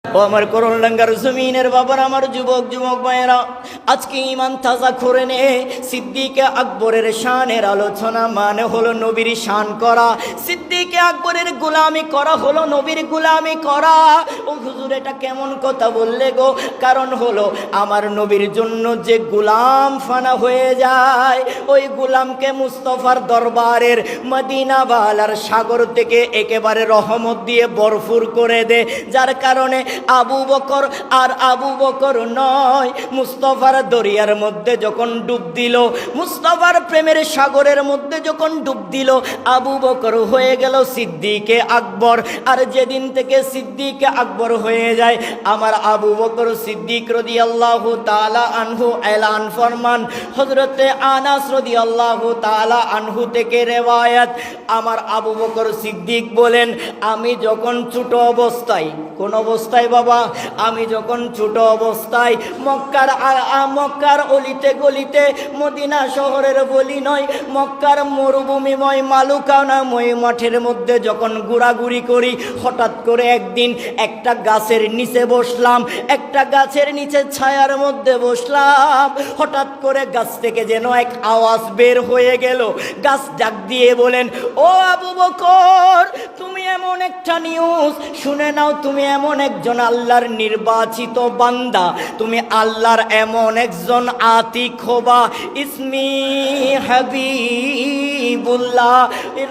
ও আমার করুণাঙ্গার জমিনের বাবার, আমার যুবক যুবক ভাইয়েরা, আজকে ইমান তাজা করে নে। সিদ্দিকে আকবরের শানের আলোচনা মানে হলো নবীর শান করা। সিদ্দিকে আকবরের গোলামি করা হলো নবীর গোলামি করা। ও হুজুর, এটা কেমন কথা বললে গো? কারণ হলো আমার নবীর জন্য যে গোলাম ফানা হয়ে যায়, ওই গোলামকে মুস্তফার দরবারের মদিনা বালার সাগর থেকে একেবারে রহমত দিয়ে ভরপুর করে দে। যার কারণে আবু বকর আর আবু বকর নয়, মুস্তফার দরিয়ার মধ্যে যখন ডুব দিল, মুস্তফার প্রেমের সাগরের মধ্যে যখন ডুব দিল, আবু বকর হয়ে গেল সিদ্দিকে আকবর। আর যেদিন থেকে সিদ্দিকে আকবর হয়ে যায়, আমার আবু বকর সিদ্দিক রাদিয়াল্লাহু তাআলা আনহু এলান ফরমান। হযরতে আনাস রাদিয়াল্লাহু তাআলা আনহু থেকে রিওয়ায়াত, আমার আবু বকর সিদ্দিক বলেন, আমি যখন ছোট অবস্থায়, কোন অবস্থায় বাবা? আমি যখন ছোট অবস্থায় মক্কার অলিতে গলিতে, মদিনা শহরের বলি নয়, মক্কার মরুভূমিময় মালুকানাময় মাঠের মধ্যে যখন ঘোরাঘুরি করি, হঠাৎ করে একদিন একটা গাছের নিচে বসলাম, একটা গাছের নিচে ছায়ার মধ্যে বসলাম। হঠাৎ করে গাছ থেকে যেন এক আওয়াজ বের হয়ে গেল। গাছ ডাক দিয়ে বলেন, ও আবু বকর, তুমি এমন একটা নিউজ শুনে নাও, তুমি এমন একজন আল্লাহর নির্বাচিত বান্দা, তুমি আল্লাহর এমন একজন আতিক হবা। ইসমি হাবিবুল্লাহ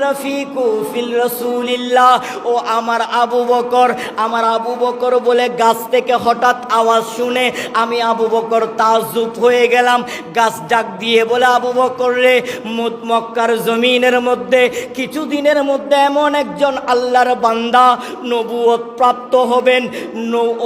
রফিকু ফিল রাসূলিল্লাহ। ও আমার আবু বকর, আমার আবু বকর বলে গাছ থেকে হঠাৎ আওয়াজ শুনে আমি আবু বকর তাজ্জুব হয়ে গেলাম। গাছ ডাক দিয়ে বলে, আবু বকর রে, মক্কার জমিনের মধ্যে কিছুদিনের মধ্যে এমন একজন আল্লাহর বান্দা নবুয়ত প্রাপ্ত হবেন,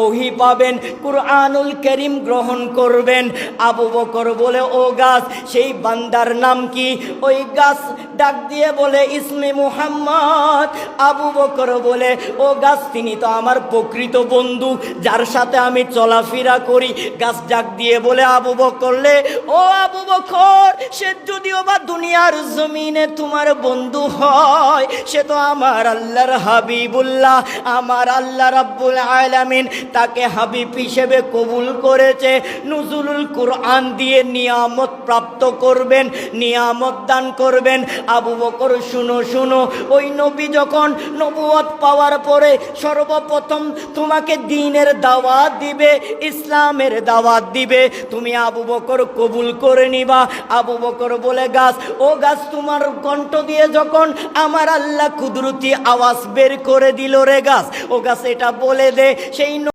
ওহী পাবেন, কুরআনুল কারীম গ্রহণ করবেন। আবু বকর বলে, ও গাছ, সেই বান্দার নাম কি? ওই গাছ ডাক দিয়ে বলে, ইসমে মুহাম্মদ। আবু বকর বলে, ও গাছ, তিনি তো আমার প্রকৃত বন্ধু, যার সাথে আমি চলাফেরা করি। গাছ ডাক দিয়ে বলে, আবু বকর রে, ও আবু বকর, সে যদিও বা দুনিয়ার জমিনে তোমার বন্ধু হয়, সে তো আমার আল্লাহর হাবিবুল্লাহ। আমার আল্লাহ রাব্বুল আলামিন তাকে হাবিব হিসেবে কবুল করেছে। নুজুলুল কুরআন দিয়ে নিয়ামত প্রাপ্ত করবেন, নিয়ামত দান করবেন। আবু বকর, শুনো শুনো, ওই নবী যখন নবুয়ত পাওয়ার পরে সর্বপ্রথম তোমাকে দ্বীনের দাওয়াত দিবে, ইসলামের দাওয়াত দিবে, তুমি আবু বকর কবুল করে নিবা। আবু বকর বলে, গাছ, ও গাছ, তোমার কণ্ঠ দিয়ে যখন আমার আল্লাহ কুদরতি আওয়াজ বের করে দিল রে গাছ, ও গাছ, এটা বলে দে সেই